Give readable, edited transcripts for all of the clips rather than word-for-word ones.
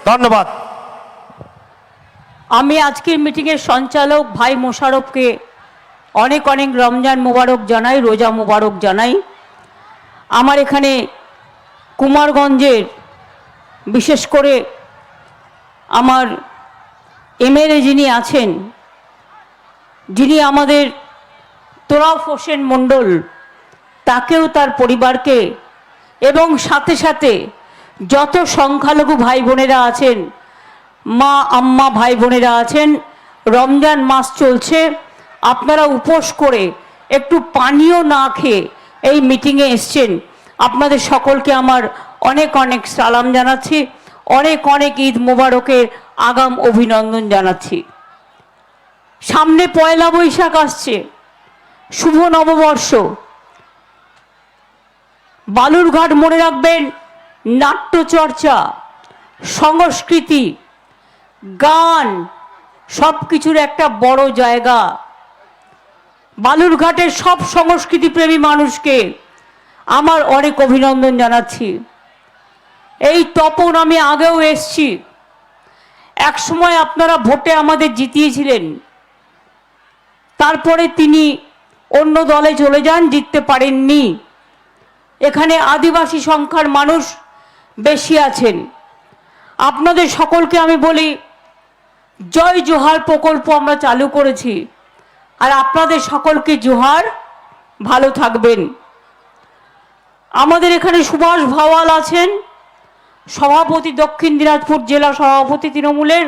ধন্যবাদ। আমি আজকের মিটিংয়ের সঞ্চালক ভাই মোশাররফকে অনেক অনেক রমজান মোবারক জানাই, রোজা মোবারক জানাই। আমার এখানে কুমারগঞ্জের বিশেষ করে আমার এমএলএ যিনি আছেন, যিনি আমাদের তোরাফ হোসেন মণ্ডল, তাকেও তার পরিবারকে এবং সাথে সাথে যত সংখ্যালঘু ভাই বোনেরা আছেন, মা আম্মা ভাই বোনেরা আছেন, রমজান মাস চলছে, আপনারা উপোস করে একটু পানীয় না খেয়ে এই মিটিংয়ে এসছেন, আপনাদের সকলকে আমার অনেক অনেক সালাম জানাচ্ছি, অনেক অনেক ঈদ মোবারকের আগাম অভিনন্দন জানাচ্ছি। সামনে পয়লা বৈশাখ আসছে, শুভ নববর্ষ। বালুরঘাট মনে রাখবেন, নাট্যচর্চা, সংস্কৃতি, গান সব কিছুর একটা বড় জায়গা। বালুরঘাটের সব সংস্কৃতিপ্রেমী মানুষকে আমার অনেক অভিনন্দন জানাচ্ছি। এই তপন আমি আগেও এসছি, এক সময় আপনারা ভোটে আমাদের জিতিয়েছিলেন, তারপরে তিনি অন্য দলে চলে যান, জিততে পারেননি। এখানে আদিবাসী সংখ্যার মানুষ বেশি আছেন। আপনাদের সকলকে আমি বলি, জয় জোহার প্রকল্প আমরা চালু করেছি, আর আপনাদের সকলকে জোহার, ভালো থাকবেন। আমাদের এখানে সুভাষ ভাওয়াল আছেন, সভাপতি, দক্ষিণ দিনাজপুর জেলা সভাপতি তৃণমূলের।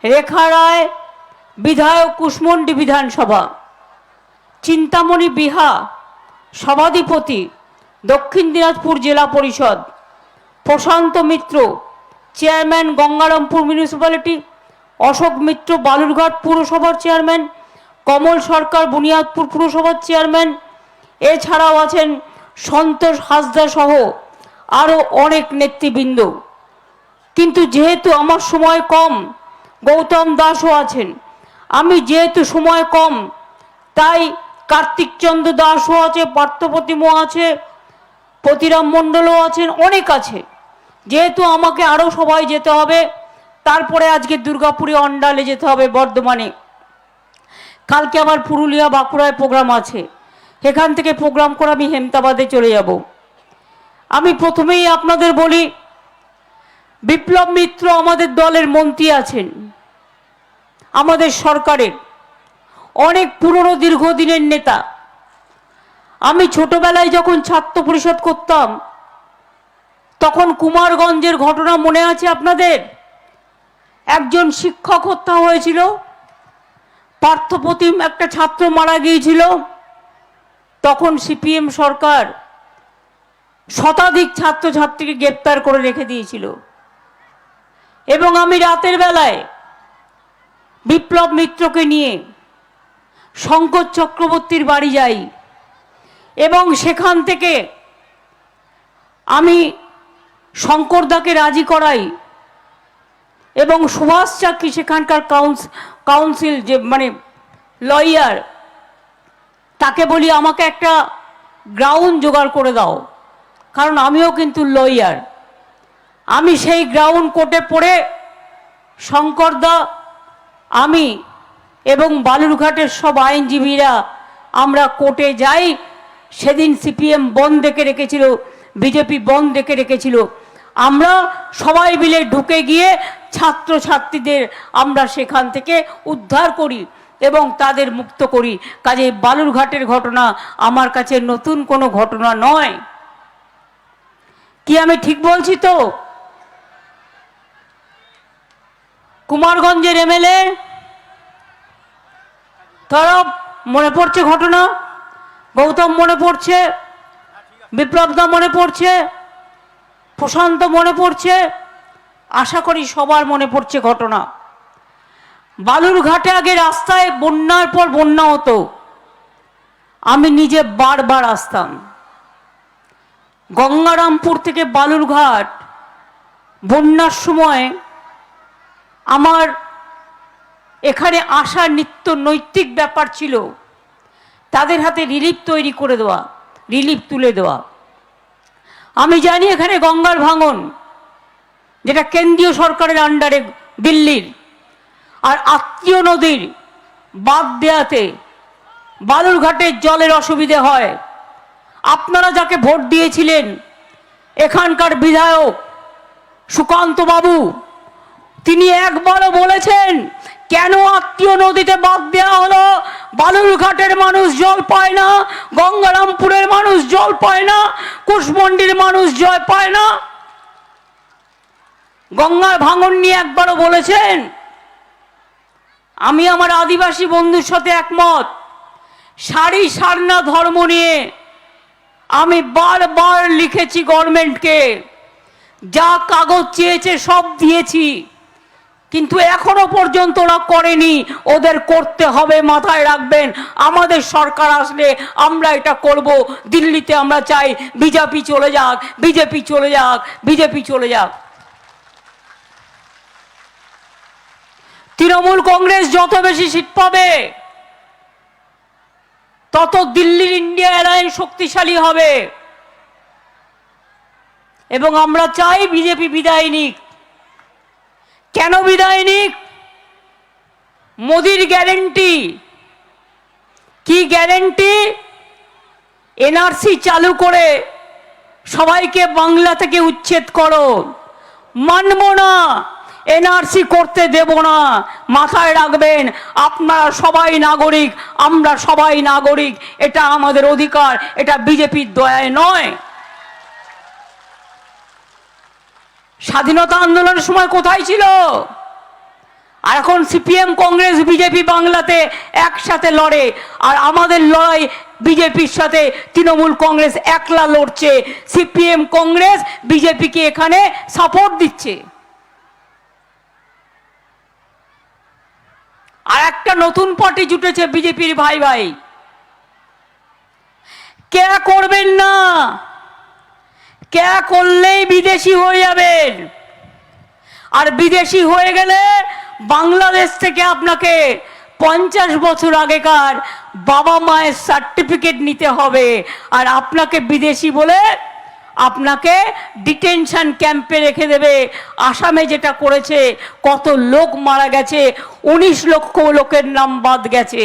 রেখা রায়, বিধায়ক কুশমন্ডি বিধানসভা। চিন্তামণি বিহা, সভাধিপতি, দক্ষিণ দিনাজপুর জেলা পরিষদ। প্রশান্ত মিত্র, চেয়ারম্যান, গঙ্গারামপুর মিউনিসিপ্যালিটি। অশোক মিত্র, বালুরঘাট পুরসভার চেয়ারম্যান। কমল সরকার, বুনিয়াদপুর পুরসভার চেয়ারম্যান। এছাড়াও আছেন সন্তোষ হাসদা সহ আরও অনেক নেতৃবৃন্দ। কিন্তু যেহেতু আমার সময় কম, গৌতম দাসও আছেন, আমি যেহেতু সময় কম, তাই কার্তিক চন্দ্র দাসও আছে, পার্থপ্রতিমও আছে, প্রতিরাম মণ্ডলও আছেন, অনেক আছে। যেহেতু আমাকে আরও সবাই যেতে হবে, তারপরে আজকে দুর্গাপুরে অন্ডালে যেতে হবে, বর্ধমানে। কালকে আমার পুরুলিয়া বাঁকুড়ায় প্রোগ্রাম আছে, এখান থেকে প্রোগ্রাম করে আমি হেমতাবাদে চলে যাব। আমি প্রথমেই আপনাদের বলি, বিপ্লব মিত্র আমাদের দলের মন্ত্রী আছেন, আমাদের সরকারের অনেক পুরনো দীর্ঘদিনের নেতা। আমি ছোটবেলায় যখন ছাত্র পরিষদ করতাম, তখন কুমারগঞ্জের ঘটনা মনে আছে আপনাদের? একজন শিক্ষক হত্যা হয়েছিল, পার্থপ্রতিম একটা ছাত্র মারা গিয়েছিল। তখন সিপিএম সরকার শতাধিক ছাত্রছাত্রীকে গ্রেপ্তার করে রেখে দিয়েছিল। এবং আমি রাতের বেলায় বিপ্লব মিত্রকে নিয়ে শঙ্কর চক্রবর্তীর বাড়ি যাই, এবং সেখান থেকে আমি শঙ্করদাকে রাজি করাই, এবং সুভাষ চাকরি সেখানকার কাউন্সিল যে মানে লয়ার, তাকে বলি আমাকে একটা গ্রাউন্ড জোগাড় করে দাও, কারণ আমিও কিন্তু লয়ার। আমি সেই গ্রাউন্ড কোর্টে পড়ে শঙ্করদা, আমি এবং বালুরঘাটের সব আইনজীবীরা আমরা কোর্টে যাই। সেদিন সিপিএম বন্ধ ডেকে রেখেছিল, বিজেপি বন্ধ ডেকে রেখেছিল। আমরা সবাই মিলে ঢুকে গিয়ে ছাত্রছাত্রীদের আমরা সেখান থেকে উদ্ধার করি এবং তাদের মুক্ত করি। কাজে বালুরঘাটের ঘটনা আমার কাছে নতুন কোনো ঘটনা নয়। কি আমি ঠিক বলছি তো? কুমারগঞ্জের এমএলএ তরফ মনে পড়ছে ঘটনা, গৌতম মনে পড়ছে, বিপ্লবদা মনে পড়ছে, প্রশান্ত মনে পড়ছে, আশা করি সবার মনে পড়ছে ঘটনা। বালুরঘাটে আগে রাস্তায় বন্যার পর বন্যা হতো, আমি নিজে বারবার আসতাম। গঙ্গারামপুর থেকে বালুরঘাট বন্যার সময় আমার এখানে আসার নিত্য নৈতিক ব্যাপার ছিল, তাদের হাতে রিলিফ তৈরি করে দেওয়া, রিলিফ তুলে দেওয়া। আমি জানি এখানে গঙ্গার ভাঙন, যেটা কেন্দ্রীয় সরকারের আন্ডারে দিল্লির, আর আত্মীয় নদীর বাদ দেয়াতে বালুরঘাটের জলের অসুবিধে হয়। আপনারা যাকে ভোট দিয়েছিলেন এখানকার বিধায়ক সুকান্ত বাবু, তিনি একবারও বলেছেন কেন আত্মীয় নদীতে বাদ দেওয়া হলো? বালুরঘাটের মানুষ জল পায় না, গঙ্গারামপুরের মানুষ জল পায় না, কুশমন্ডির মানুষ জল পায় না। গঙ্গার ভাঙন নিয়ে একবারও বলেছেন? আমি আমার আদিবাসী বন্ধুর সাথে একমত। সারি সারনা ধর্ম নিয়ে আমি বারবার লিখেছি গভর্নমেন্টকে, যা কাগজ চেয়েছে সব দিয়েছি, কিন্তু এখনো পর্যন্ত ওরা করেনি। ওদের করতে হবে, মাথায় রাখবেন। আমাদের সরকার আসলে আমরা এটা করব। দিল্লিতে আমরা চাই বিজেপি চলে যাক, বিজেপি চলে যাক, বিজেপি চলে যাক। তৃণমূল কংগ্রেস যত বেশি সিট পাবে তত দিল্লির ইন্ডিয়া অ্যালায়েন্স শক্তিশালী হবে, এবং আমরা চাই বিজেপি বিদায় নিক। কেন বিদায় নিক? মোদির গ্যারেন্টি কি? গ্যারেন্টি এনআরসি চালু করে সবাইকে বাংলা থেকে উচ্ছেদ করো। মানব না, এনআরসি করতে দেব না। মাথায় রাখবেন, আপনারা সবাই নাগরিক, আমরা সবাই নাগরিক, এটা আমাদের অধিকার, এটা বিজেপির দয়ায় নয়। স্বাধীনতা আন্দোলনের সময় কোথায় ছিল? আর এখন সিপিএম কংগ্রেস বিজেপি বাংলাতে একসাথে লড়ে, আর আমাদের লড়াই বিজেপির সাথে তৃণমূল কংগ্রেস একলা লড়ছে। সিপিএম কংগ্রেস বিজেপিকে এখানে সাপোর্ট দিচ্ছে। আর একটা নতুন পার্টি জুটেছে বিজেপির ভাই ভাই। কে করবেন না, কে করলেই বিদেশি হয়ে যাবেন, আর বিদেশি হয়ে গেলে বাংলাদেশ থেকে আপনাকে 50 বছর আগেকার বাবা মায়ের সার্টিফিকেট নিতে হবে, আর আপনাকে বিদেশি বলে আপনাকে ডিটেনশন ক্যাম্পে রেখে দেবে। আসামে যেটা করেছে, কত লোক মারা গেছে, 19 লক্ষ লোকের নাম বাদ গেছে।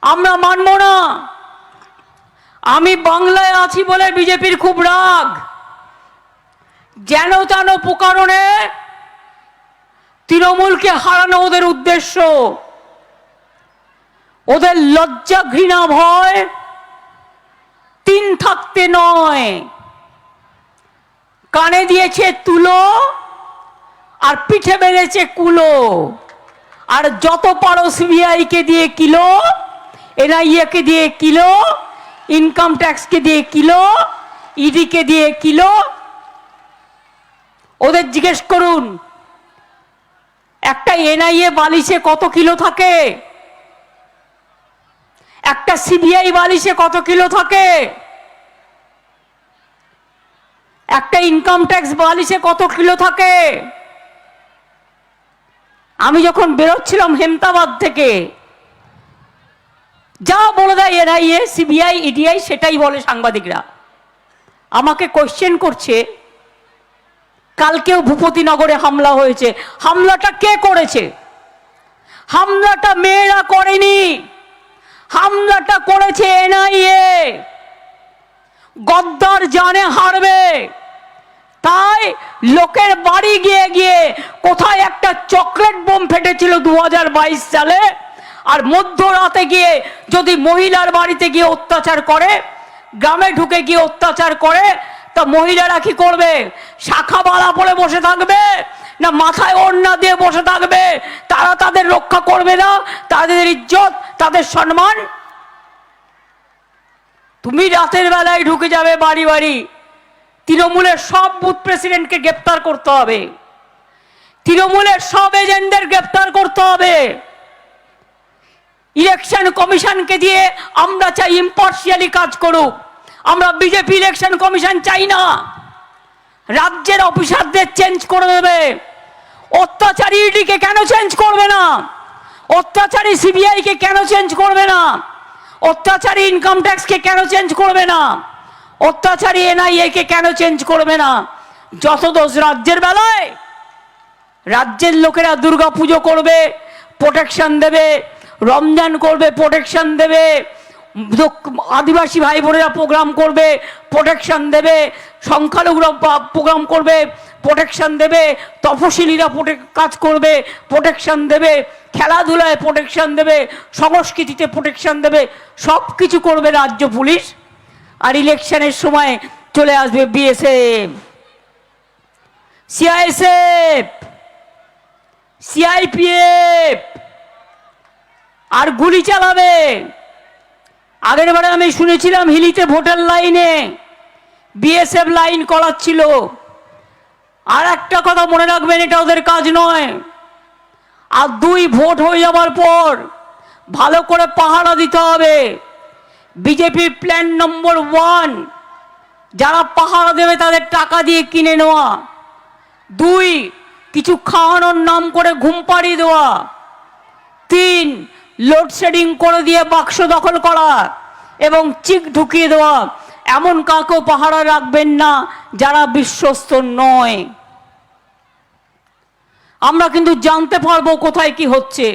আমরা মানব না। আমি বাংলায় আছি বলে বিজেপির খুব রাগ। যেন তেন প্রকারণে তৃণমূলকে হারানো ওদের উদ্দেশ্য। ওদের লজ্জা ঘৃণা ভয় তিন থাকতে নয়। কানে দিয়েছে তুলো আর পিঠে বেড়েছে কুলো। আর যত পারো সিবিআই কে দিয়ে কিলো, এনআইএ কে দিয়ে কিলো, ইনকাম ট্যাক্স কে দিয়ে কিলো, ইডি কে দিয়ে কিলো। ওদের জিজ্ঞেস করুন একটা এনআইএ বালিশে কত কিলো থাকে, একটা সিবিআই বালিশে কত কিলো থাকে, একটা ইনকাম ট্যাক্স বালিশে কত কিলো থাকে। আমি যখন বেরোচ্ছিলাম হেমতাবাদ থেকে, যা বলে দেয় এনআইএ সিবিআই ইডিআই সেটাই বলে সাংবাদিকরা। আমাকে কোশ্চেন করছে, কালকেও ভূপতিনগরে হামলা হয়েছে, হামলাটা কে করেছে? হামলাটা মেয়েরা করেনি, হামলাটা করেছে এনআইএ। গদ্দার জানে হারবে, তাই লোকের বাড়ি গিয়ে গিয়ে, কোথায় একটা চকলেট বোম ফেটেছিল 2022 সালে, আর মধ্যরাতে গিয়ে যদি মহিলার বাড়িতে গিয়ে অত্যাচার করে, গ্রামে ঢুকে গিয়ে অত্যাচার করে, তা মহিলারা কি করবে? শাখা বালা পরে বসে থাকবে না মাথায় ওড়না দিয়ে বসে থাকবে? তারা তাদের রক্ষা করবে না, তাদের ইজ্জত, তাদের সম্মান? তুমি রাতের বেলায় ঢুকে যাবে বাড়ি বাড়ি। তৃণমূলের সব বুথ প্রেসিডেন্টকে গ্রেপ্তার করতে হবে, তৃণমূলের সব এজেন্টদের গ্রেপ্তার করতে হবে। ইলেকশন কমিশনকে দিয়ে আমরা চাই ইম্পার্শিয়ালি কাজ করুক। আমরা বিজেপি ইলেকশন কমিশন চাই না। রাজ্যের অফিসারদের চেঞ্জ করে দেবে। অত্যাচারী ইডিকে কেন চেঞ্জ করবে না? অত্যাচারী সিবিআই কে কেন চেঞ্জ করবে না? অত্যাচারী ইনকাম ট্যাক্স কে কেন চেঞ্জ করবে না? অত্যাচারী এনআইএ কে কেন চেঞ্জ করবে না? যত দোষ রাজ্যের বেলায়। রাজ্যের লোকেরা দুর্গা পুজো করবে, প্রোটেকশন দেবে, রমজান করবে, প্রোটেকশন দেবে, আদিবাসী ভাই বোনেরা প্রোগ্রাম করবে, প্রোটেকশন দেবে, সংখ্যালঘুরা প্রোগ্রাম করবে, প্রোটেকশন দেবে, তপশিলীরা কাজ করবে, প্রোটেকশন দেবে, খেলাধুলায় প্রোটেকশন দেবে, সংস্কৃতিতে প্রোটেকশন দেবে, সব কিছু করবে রাজ্য পুলিশ। আর ইলেকশনের সময় চলে আসবে বিএসএফ, সিআইএসএফ, সিআইপিএফ আর গুলি চালাবে। আগের বারে আমি শুনেছিলাম হিলিতে ভোটার লাইনে বিএসএফ লাইন করাচ্ছিল। আর একটা কথা মনে রাখবেন, এটা ওদের কাজ নয়। আর 2 ভোট হয়ে যাওয়ার পর ভালো করে পাহারা দিতে হবে। বিজেপির প্ল্যান নম্বর 1, যারা পাহারা দেবে তাদের টাকা দিয়ে কিনে নেওয়া। 2, কিছু খাওয়ানোর নাম করে ঘুম পাড়িয়ে দেওয়া। 3, লোডশেডিং করে দিয়ে বাক্স দখল করা এবং চিক ঢুকিয়ে দেওয়া। এমন কাউকেও পাহারা রাখবেন না যারা বিশ্বস্ত নয়। আমরা কিন্তু জানতে পারবো কোথায় কি হচ্ছে।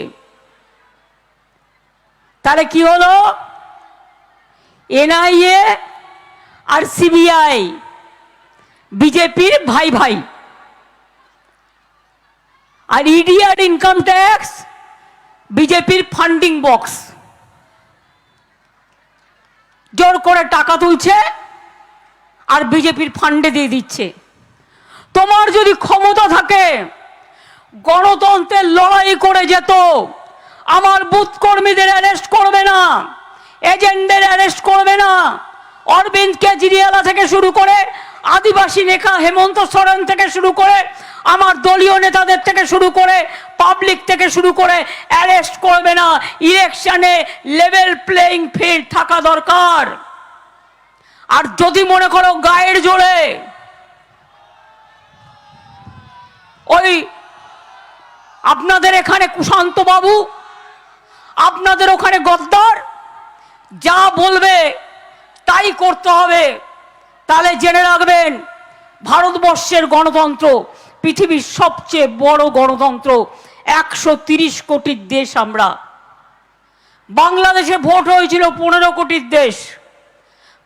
তাহলে কি হলো? এনআইএ আর সিবিআই বিজেপির ভাই ভাই, আর ইডি আর ইনকাম ট্যাক্স বিজেপির ফান্ডিং বক্স। জোর করে টাকা তুলছে আর বিজেপির ফান্ডে দিয়ে দিচ্ছে। তোমার যদি ক্ষমতা থাকে, গণতন্ত্রের লড়াই করে যেত, আমার বুথ কর্মীদের অ্যারেস্ট করবে না, এজেন্টদের অ্যারেস্ট করবে না, অরবিন্দ কেজরিওয়াল থেকে শুরু করে আদিবাসী নেতা হেমন্ত সোরেন থেকে শুরু করে আমার দলীয় নেতাদের থেকে শুরু করে পাবলিক থেকে শুরু করে অ্যারেস্ট করবে না। ইলেকশনে লেভেল প্লেইং ফিল্ড থাকা দরকার। আর যদি মনে করো গায়ের জোরে ওই আপনাদের এখানে কুশান্ত বাবু, আপনাদের ওখানে গদ্দার যা বলবে তাই করতে হবে, তাহলে জেনে রাখবেন ভারতবর্ষের গণতন্ত্র পৃথিবীর সবচেয়ে বড় গণতন্ত্র। 130 কোটির দেশ আমরা। বাংলাদেশে ভোট হয়েছিল 15 কোটির দেশ,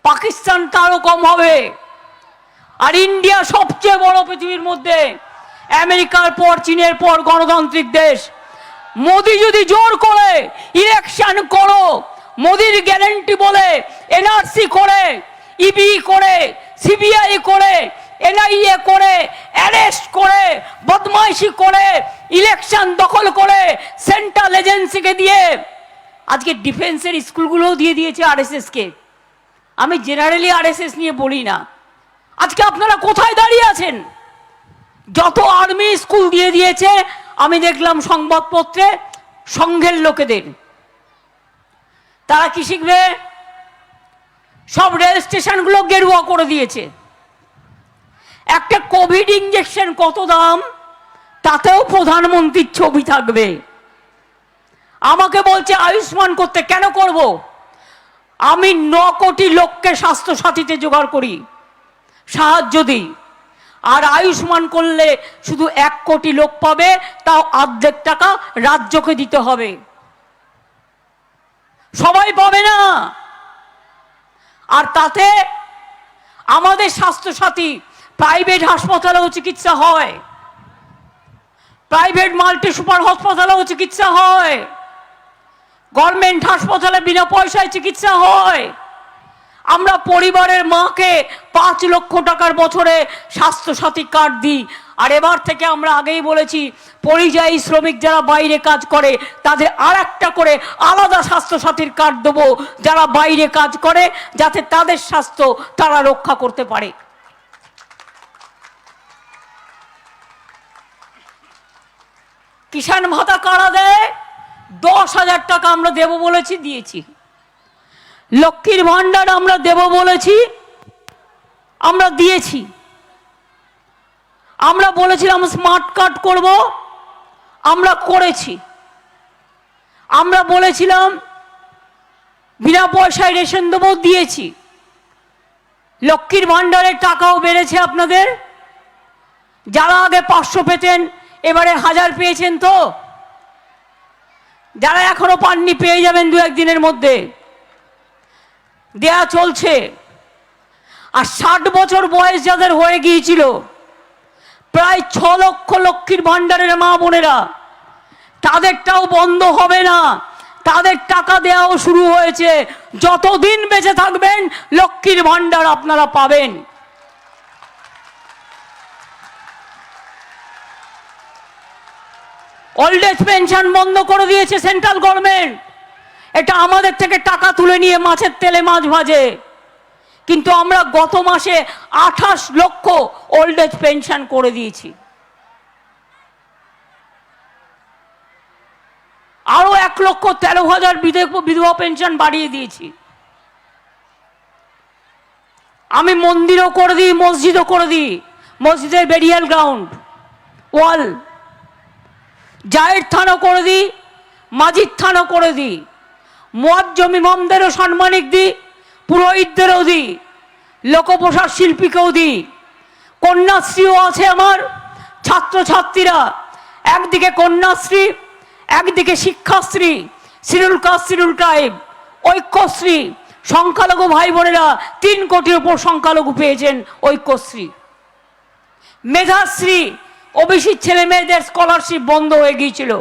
পাকিস্তান তারও কম হবে। আর ইন্ডিয়া সবচেয়ে বড় পৃথিবীর মধ্যে, আমেরিকার পর চীনের পর গণতান্ত্রিক দেশ। মোদি যদি জোর করে ইলেকশন করো, মোদির গ্যারান্টি বলে এনআরসি করে, ইবি করে, সিবিআই করে, এনআইএ করে, অ্যারেস্ট করে, বদমাইশি করে, ইলেকশন দখল করে, সেন্ট্রাল এজেন্সিকে দিয়ে, আজকে ডিফেন্সের স্কুলগুলোও দিয়ে দিয়েছে আরএসএসকে। আমি জেনারেলি আরএসএস নিয়ে বলি না। আজকে আপনারা কোথায় দাঁড়িয়ে আছেন? যত আর্মি স্কুল দিয়ে দিয়েছে আমি দেখলাম সংবাদপত্রে সংঘের লোকেদের। তারা কি শিখবে? সব রেল স্টেশনগুলো গেরুয়া করে দিয়েছে। একটা কোভিড ইঞ্জেকশন কত দাম, তাতেও প্রধানমন্ত্রীর ছবি থাকবে। আমাকে বলছে আয়ুষ্মান করতে। কেন করব? আমি 9 কোটি লোককে স্বাস্থ্য সাথীতে জোগাড় করি, সাহায্য দিই। আর আয়ুষ্মান করলে শুধু 1 কোটি লোক পাবে, তাও অর্ধেক টাকা রাজ্যকে দিতে হবে, সবাই পাবে না। আর তাতে আমাদের স্বাস্থ্যসাথী প্রাইভেট হাসপাতালেও চিকিৎসা হয়, প্রাইভেট মাল্টি সুপার হাসপাতালেও চিকিৎসা হয়, গভর্নমেন্ট হাসপাতালে বিনা পয়সায় চিকিৎসা হয়। আমরা পরিবারের মাকে 5 লক্ষ টাকার বছরে স্বাস্থ্যসাথী কার্ড দিই। আর এবার থেকে আমরা আগেই বলেছি, পরিযায়ী শ্রমিক যারা বাইরে কাজ করে তাদের আর একটা করে আলাদা স্বাস্থ্যসাথীর কার্ড দেবো, যারা বাইরে কাজ করে, যাতে তাদের স্বাস্থ্য তারা রক্ষা করতে পারে। কিষাণ ভাতা কারা দেয়? 10,000 টাকা আমরা দেব বলেছি, দিয়েছি। লক্ষ্মীর ভান্ডার আমরা দেব বলেছি, আমরা দিয়েছি। আমরা বলেছিলাম স্মার্ট কার্ড করব, আমরা করেছি। আমরা বলেছিলাম বিনা পয়সায় রেশন দেবো, দিয়েছি। লক্ষ্মীর ভান্ডারের টাকাও বেড়েছে আপনাদের, যারা আগে 500 পেতেন এবারে 1000 পেয়েছেন তো? যারা এখনো পাননি পেয়ে যাবেন 2-1 দিনের মধ্যে, দেয়া চলছে। আর 60 বছর বয়স যাদের হয়ে গিয়েছিল, প্রায় 6 লক্ষ লক্ষ্মীর ভাণ্ডারের মা বোনেরা, তাদেরটাও বন্ধ হবে না, তাদের টাকা দেওয়াও শুরু হয়েছে। যতদিন বেঁচে থাকবেন লক্ষ্মীর ভাণ্ডার আপনারা পাবেন। ওল্ড এজ পেনশন বন্ধ করে দিয়েছে সেন্ট্রাল গভর্নমেন্ট। এটা আমাদের থেকে টাকা তুলে নিয়ে মাছের তেলে মাছ ভাজে। কিন্তু আমরা গত মাসে 28 লক্ষ ওল্ড এজ পেনশন করে দিয়েছি। আরো 1,13,000 বিধবা পেনশন বাড়িয়ে দিয়েছি। আমি মন্দিরও করে দিই, মসজিদও করে দিই, মসজিদের বেরিয়াল গ্রাউন্ড ওয়াল, জায়ের থানও করে দিই, মাজিদ থানও করে দিই, মুয়াজ্জম ইমামদেরও সম্মানিক দিই, পুরোহিতদেরও দিই, লোকপ্রসাদ শিল্পীকেও দিই। কন্যাশ্রীও আছে আমার। ছাত্রছাত্রীরা একদিকে কন্যাশ্রী, একদিকে Shikshashree, schedule caste schedule tribe, Aikyashree, সংখ্যালঘু ভাই বোনেরা 3 কোটির উপর সংখ্যালঘু পেয়েছেন ঐক্যশ্রী। মেধাশ্রী, ওবিসি ছেলে মেয়েদের স্কলারশিপ বন্ধ হয়ে গিয়েছিল,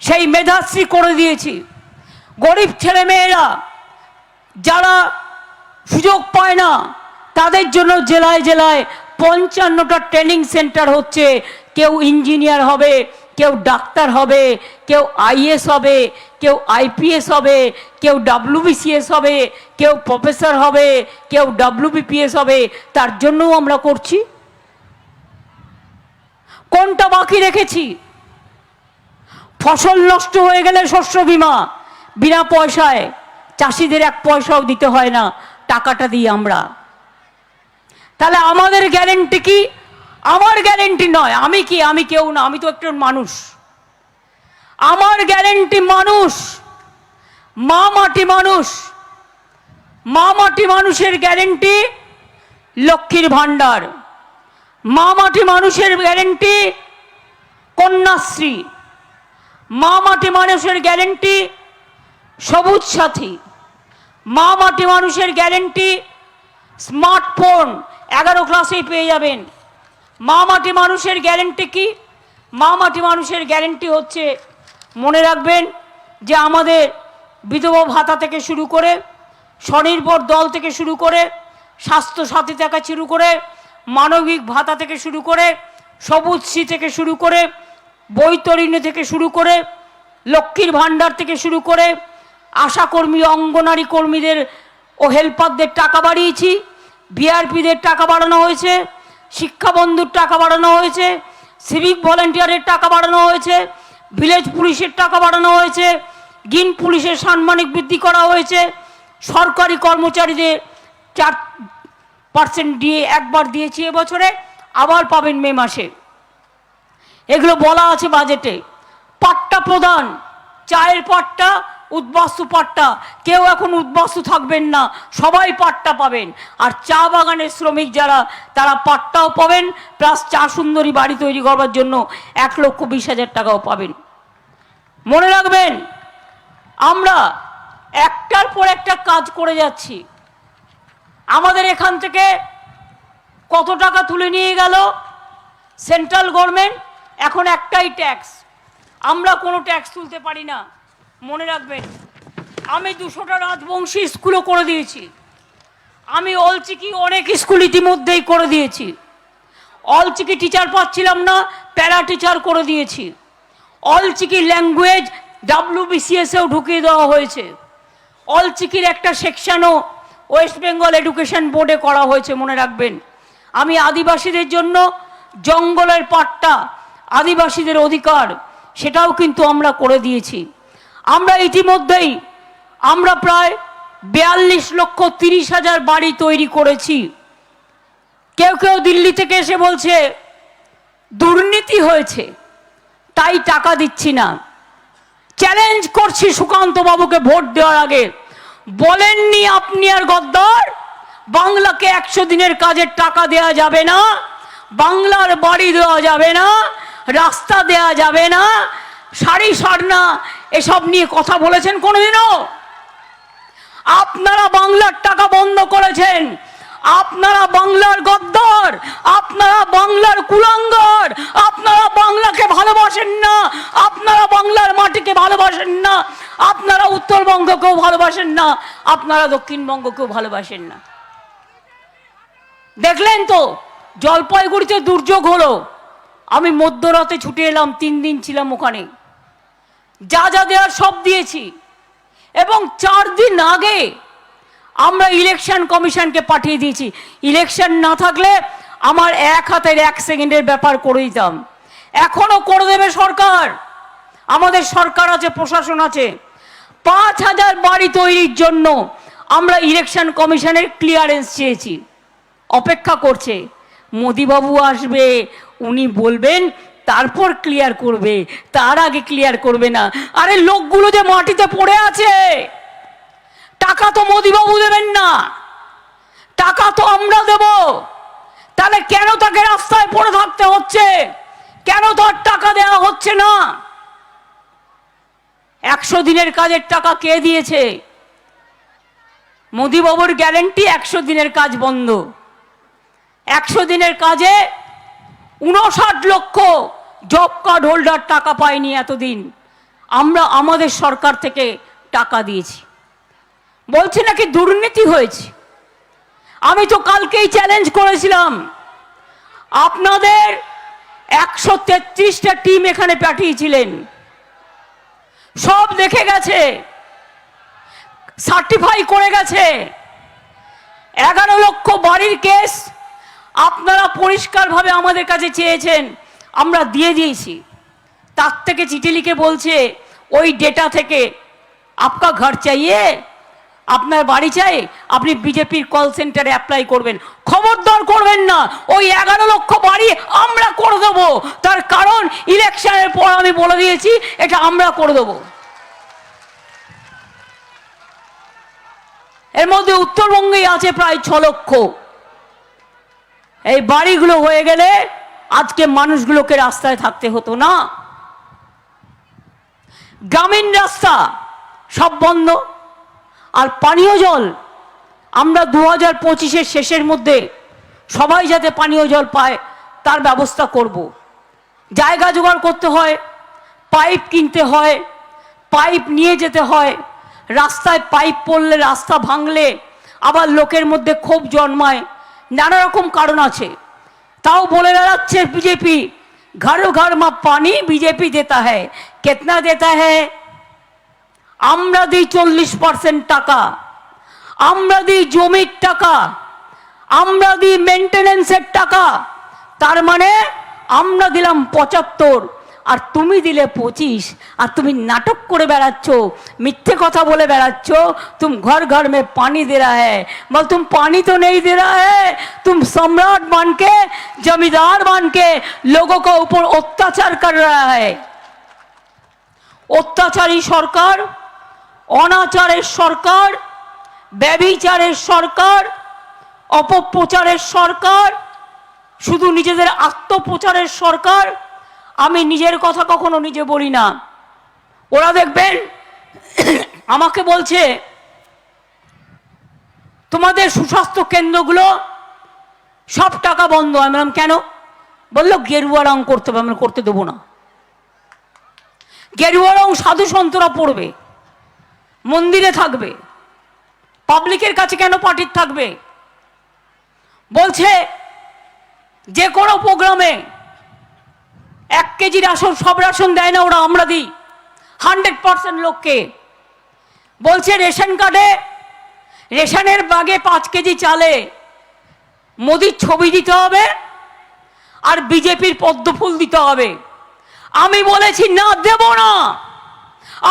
সেই মেধাশ্রী করে দিয়েছি। গরিব ছেলে মেয়েরা যারা সুযোগ পায় না, তাদের জন্য জেলায় জেলায় 55টা ট্রেনিং সেন্টার হচ্ছে। কেউ ইঞ্জিনিয়ার হবে, কেউ ডাক্তার হবে, কেউ আইএস হবে, কেউ আইপিএস হবে, কেউ WBCS হবে, কেউ প্রফেসর হবে, কেউ WBPS হবে। তার জন্যও আমরা করছি। কোনটা বাকি রেখেছি? ফসল নষ্ট হয়ে গেলে শস্য বীমা বিনা পয়সায়, চাষিদের 1 পয়সাও দিতে হয় না, টাকাটা দিই আমরা। তাহলে আমাদের গ্যারেন্টি কি? আমার গ্যারেন্টি নয়। আমি কি? আমি কেউ না, আমি তো একজন মানুষ। আমার গ্যারেন্টি মানুষ, মা মাটি মানুষ। মা মাটি মানুষের গ্যারেন্টি লক্ষ্মীর ভাণ্ডার। মা মাটি মানুষের গ্যারেন্টি কন্যাশ্রী। মা মাটি মানুষের গ্যারেন্টি সবুজ সাথী। মা মাটি মানুষের গ্যারেন্টি স্মার্টফোন 11 ক্লাসেই পেয়ে যাবেন। মা মাটি মানুষের গ্যারেন্টি কি? মা মাটি মানুষের গ্যারেন্টি হচ্ছে, মনে রাখবেন যে আমাদের বিধবা ভাতা থেকে শুরু করে, স্বনির্ভর দল থেকে শুরু করে, স্বাস্থ্য সাথী থেকে শুরু করে, মানবিক ভাতা থেকে শুরু করে, সবুজশ্রী থেকে শুরু করে, বৈতরণী থেকে শুরু করে, লক্ষ্মীর ভাণ্ডার থেকে শুরু করে, আশাকর্মী অঙ্গনারী কর্মীদের ও হেল্পারদের টাকা বাড়িয়েছি। বিআরপিদের টাকা বাড়ানো হয়েছে, শিক্ষাবন্ধুর টাকা বাড়ানো হয়েছে, সিভিক ভলেন্টিয়ারের টাকা বাড়ানো হয়েছে, ভিলেজ পুলিশের টাকা বাড়ানো হয়েছে, গ্রিন পুলিশের সাম্মানিক বৃদ্ধি করা হয়েছে, সরকারি কর্মচারীদের 4% দিয়ে একবার দিয়েছি এবছরে, আবার পাবেন মে মাসে। এগুলো বলা আছে বাজেটে। পাট্টা প্রদান, চায়ের পাট্টা, উদ্বাস্তু পাট্টা, কেউ এখন উদ্বাস্তু থাকবেন না, সবাই পাট্টা পাবেন। আর চা বাগানের শ্রমিক যারা, তারা পাট্টাও পাবেন, প্লাস চা সুন্দরী বাড়ি তৈরি করবার জন্য 1,20,000 টাকাও পাবেন। মনে রাখবেন, আমরা একটার পর একটা কাজ করে যাচ্ছি। আমাদের এখান থেকে কত টাকা তুলে নিয়ে গেল সেন্ট্রাল গভর্নমেন্ট? এখন একটাই ট্যাক্স, আমরা কোনো ট্যাক্স তুলতে পারি না। মনে রাখবেন, আমি 200টা রাজবংশী স্কুলও করে দিয়েছি। আমি অলচিকি অনেক স্কুল ইতিমধ্যেই করে দিয়েছি। অলচিকি টিচার পাচ্ছিলাম না, প্যারা টিচার করে দিয়েছি। অলচিকি ল্যাঙ্গুয়েজ WBCS-এও ঢুকিয়ে দেওয়া হয়েছে। অলচিকির একটা সেকশনও ওয়েস্ট বেঙ্গল এডুকেশন বোর্ডে করা হয়েছে। মনে রাখবেন, আমি আদিবাসীদের জন্য জঙ্গলের পাট্টা, আদিবাসীদের অধিকার, সেটাও কিন্তু আমরা করে দিয়েছি। আমরা ইতিমধ্যেই আমরা প্রায় 42,30,000 বাড়ি তৈরি করেছি। কেউ কেউ দিল্লি থেকে এসে বলছে দুর্নীতি হয়েছে তাই টাকা দিচ্ছি না। চ্যালেঞ্জ করছি সুকান্ত বাবুকে ভোট দেওয়ার আগে, বলেননি আপনি আর গদ্দার বাংলাকে 100 দিনের কাজের টাকা দেয়া যাবে না? বাংলার বাড়ি দেওয়া যাবে না, রাস্তা দেওয়া যাবে না, শাড়ি সারনা এসব নিয়ে কথা বলেছেন কোনোদিনও? আপনারা বাংলার টাকা বন্ধ করেছেন, আপনারা বাংলার গদ্দার, আপনারা বাংলার কুলাঙ্গার, আপনারা বাংলাকে ভালোবাসেন না, আপনারা বাংলার মাটিকে ভালোবাসেন না, আপনারা উত্তরবঙ্গকেও ভালোবাসেন না, আপনারা দক্ষিণবঙ্গকেও ভালোবাসেন না। দেখলেন তো জলপাইগুড়িতে দুর্যোগ হলো, আমি মধ্যরাতে ছুটে এলাম, 3 দিন ছিলাম ওখানে, যা যা দেওয়ার সব দিয়েছি। এবং 4 দিন আগে আমরা ইলেকশন কমিশনকে পাঠিয়ে দিয়েছি। ইলেকশন না থাকলে আমার 1 হাতের 1 সেকেন্ডের ব্যাপার করে দিতাম। এখনো করে দেবে সরকার, আমাদের সরকার আছে, প্রশাসন আছে। 5000 বাড়ি তৈরির জন্য আমরা ইলেকশন কমিশনের ক্লিয়ারেন্স চেয়েছি, অপেক্ষা করছে। মোদিবাবু আসবে, উনি বলবেন, তারপর ক্লিয়ার করবে, তার আগে ক্লিয়ার করবে না। আরে লোকগুলো যে মাটিতে পড়ে আছে, টাকা তো মোদিবাবু দেবেন না, টাকা তো আমরা দেব। তাহলে কেন তাকে রাস্তায় পড়ে থাকতে হচ্ছে? কেন তার টাকা দেওয়া হচ্ছে না? 100 দিনের কাজের টাকা কে দিয়েছে? মোদিবাবুর গ্যারেন্টি 100 দিনের কাজ বন্ধ। 100 দিনের কাজে 59 লক্ষ জব কার্ড হোল্ডার টাকা পায়নি এতদিন। আমরা আমাদের সরকার থেকে টাকা দিয়েছি। বলছে নাকি দুর্নীতি হয়েছে। আমি তো কালকেই চ্যালেঞ্জ করেছিলাম, আপনাদের 133টা টিম এখানে পাঠিয়েছিলেন, সব দেখে গেছে, সার্টিফাই করে গেছে। 11 লক্ষ বাড়ির কেস আপনারা পরিষ্কারভাবে আমাদের কাছে চেয়েছেন, আমরা দিয়ে দিয়েছি। তার থেকে চিঠি লিখে বলছে ওই ডেটা থেকে আপকা ঘর চাইয়ে, আপনার বাড়ি চাই, আপনি বিজেপির কল সেন্টারে অ্যাপ্লাই করবেন। খবরদার করবেন না, ওই 11 লক্ষ বাড়ি আমরা করে দেবো। তার কারণ ইলেকশনের পর আমি বলে দিয়েছি এটা আমরা করে দেবো। এর মধ্যে উত্তরবঙ্গেই আছে প্রায় 6 লক্ষ। এই বাড়িগুলো হয়ে গেলে আজকে মানুষগুলোকে রাস্তায় থাকতে হতো না। গ্রামীণ রাস্তা সব বন্ধ। আর পানীয় জল আমরা 2025-এর শেষের মধ্যে সবাই যাতে পানীয় জল পায় তার ব্যবস্থা করব। জায়গা জোগাড় করতে হয়, পাইপ কিনতে হয়, পাইপ নিয়ে যেতে হয়। রাস্তায় পাইপ পড়লে, রাস্তা ভাঙলে আবার লোকের মধ্যে ক্ষোভ জন্মায়, নানা রকম কারণ আছে। তাও বলে বেড়াচ্ছে বিজেপি, ঘর ঘর মা পানি বিজেপি দেতা হ্যায়। কেতনা দেতা হ্যায়? আমরা দিই 40% টাকা, আমরা দিই জমির টাকা, আমরা দিই মেনটেনেন্সের টাকা। তার মানে আমরা দিলাম 75 আর তুমি দিলে 25। আর তুমি নাটক করে বেড়াচ্ছ, মিথ্যে কথা বলে বেড়াচ্ছ। तुम घर घर में पानी दे रहा है, बोल तुम पानी तो नहीं दे रहा है, तुम सम्राट बन के, जमींदार बन के लोगों के ऊपर अत्याचार कर रहा है। अत्याचारी सरकार, अनाचारेर सरकार, ব্যভিচারের সরকার, অপপ্রচারের সরকার, শুধু নিজেদের আত্মপ্রচারের সরকার। আমি নিজের কথা কখনো নিজে বলি না। ওরা দেখবেন আমাকে বলছে তোমাদের সুস্বাস্থ্য কেন্দ্রগুলো সব টাকা বন্ধ। আমি বললাম কেন? বললো গেরুয়া রং করতে হবে। আমরা করতে দেবো না। গেরুয়া রং সাধু সন্তরা পড়বে, মন্দিরে থাকবে, পাবলিকের কাছে কেন পার্টির থাকবে? বলছে যে কোনো প্রোগ্রামে 1 কেজি রাশন, সব রাশন দেয় না ওরা, আমরা দিই 100% লোককে। বলছে রেশন কার্ডে, রেশনের বাগে 5 কেজি চালে মোদির ছবি দিতে হবে আর বিজেপির পদ্মফুল দিতে হবে। আমি বলেছি না, দেব না।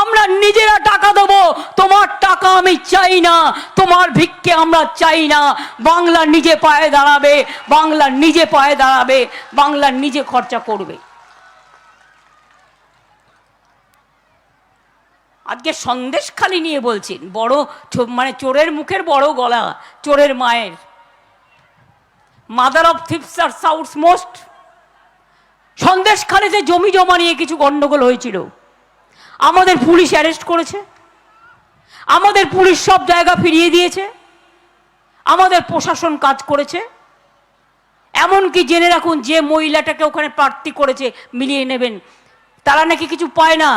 আমরা নিজেরা টাকা দেবো, তোমার টাকা আমি চাই না, তোমার ভিক্ষে আমরা চাই না। বাংলা নিজে পায়ে দাঁড়াবে, বাংলা নিজে পায়ে দাঁড়াবে, বাংলা নিজে খরচা করবে। আজকে সন্দেশখালি নিয়ে বলছেন, বড় মানে চোরের মুখের বড় গলা, চোরের মায়ের। মাদার অফ থিপস আর সাউথ মোস্ট। সন্দেশখালীতে জমি জমা নিয়ে কিছু গন্ডগোল হয়েছিল, আমাদের পুলিশ অ্যারেস্ট করেছে, আমাদের পুলিশ সব জায়গা ফিরিয়ে দিয়েছে, আমাদের প্রশাসন কাজ করেছে। এমনকি জেনে রাখুন, যে মহিলাটাকে ওখানে প্রার্থী করেছে মিলিয়ে নেবেন, তারা নাকি কিছু পায় না,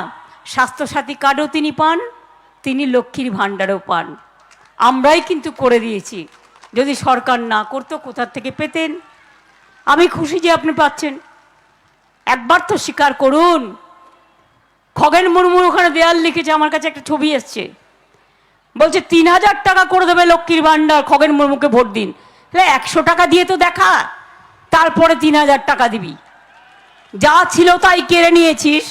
স্বাস্থ্যসাথী কার্ডও তিনি পান, তিনি লক্ষ্মীর ভাণ্ডারও পান। আমরাই কিন্তু করে দিয়েছি, যদি সরকার না করতো কোথার থেকে পেতেন? আমি খুশি যে আপনি পাচ্ছেন। একবার তো স্বীকার করুন, খগেন মুর্মুর ওখানে দেয়াল লিখেছে, আমার কাছে একটা ছবি এসছে, বলছে 3000 টাকা করে দেবে লক্ষ্মীর ভাণ্ডার, খগেন মুর্মুকে ভোট দিন। 100 টাকা দিয়ে তো দেখা, তারপরে 3000 টাকা দিবি। যা ছিল তাই কেড়ে নিয়েছিস,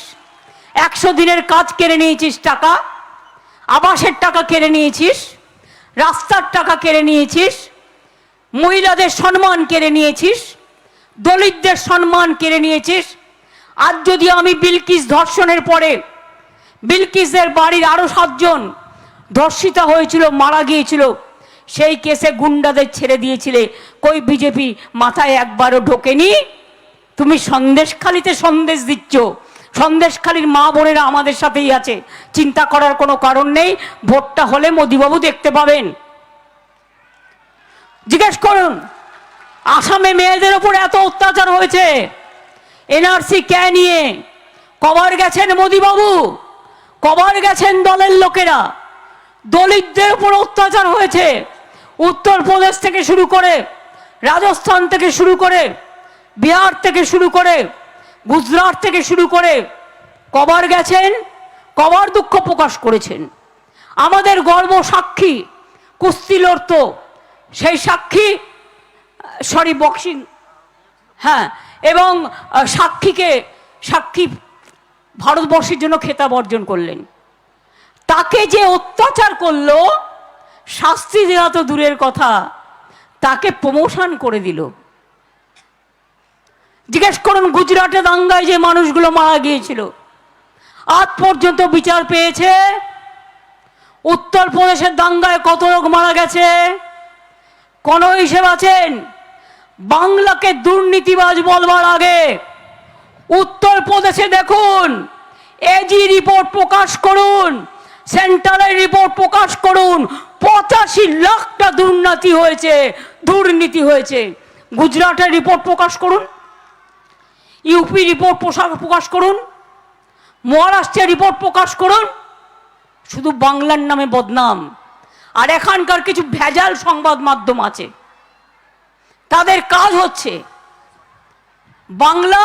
100 দিনের কাজ কেড়ে নিয়েছিস, টাকা আবাসের টাকা কেড়ে নিয়েছিস, রাস্তার টাকা কেড়ে নিয়েছিস, মহিলাদের সম্মান কেড়ে নিয়েছিস, দলিতদের সম্মান কেড়ে নিয়েছিস। আজ যদি আমি বিলকিস ধর্ষণের পরে, বিলকিসের বাড়ির আরো 7 জন ধর্ষিতা হয়েছিল, মারা গিয়েছিল, সেই কেসে গুন্ডাদের ছেড়ে দিয়েছিলে, কই বিজেপি মাথায় একবারও ঢোকেনি? তুমি সন্দেশখালীতে সন্দেশ দিচ্ছ, সন্দেশখালীর মা বোনেরা আমাদের সাথেই আছে, চিন্তা করার কোনো কারণ নেই। ভোটটা হলে মোদিবাবু দেখতে পাবেন। জিজ্ঞেস করুন, আসামে মেয়েদের উপর এত অত্যাচার হয়েছে, এনআরসি কে নিয়ে কবার গেছেন মোদিবাবু, কবার গেছেন দলের লোকেরা? দলিতদের উপর অত্যাচার হয়েছে, উত্তরপ্রদেশ থেকে শুরু করে, রাজস্থান থেকে শুরু করে, বিহার থেকে শুরু করে, গুজরাট থেকে শুরু করে, কবার গেছেন, কবার দুঃখ প্রকাশ করেছেন? আমাদের গর্ব সাক্ষী কুস্তি লড়ত, সেই সাক্ষী, সরি বক্সিং, হ্যাঁ, এবং সাক্ষী ভারতবর্ষের জন্য খেতাব অর্জন করলেন। তাকে যে অত্যাচার করলো, শাস্তি দেওয়া তো দূরের কথা, তাকে প্রমোশন করে দিল। জিজ্ঞেস করুন, গুজরাটে দাঙ্গায় যে মানুষগুলো মারা গিয়েছিল, আজ পর্যন্ত বিচার পেয়েছে? উত্তরপ্রদেশের দাঙ্গায় কত লোক মারা গেছে? কোন হিসেব আছেন? বাংলাকে দুর্নীতিবাজ বলবার আগে উত্তরপ্রদেশে দেখুন, এজি রিপোর্ট প্রকাশ করুন, সেন্ট্রালের রিপোর্ট প্রকাশ করুন, 85 লাখটা দুর্নীতি হয়েছে। গুজরাটের রিপোর্ট প্রকাশ করুন, ইউপি রিপোর্ট প্রকাশ করুন, মহারাষ্ট্রের রিপোর্ট প্রকাশ করুন। শুধু বাংলার নামে বদনাম। আর এখানকার কিছু ভেজাল সংবাদ মাধ্যম আছে, তাদের কাজ হচ্ছে বাংলা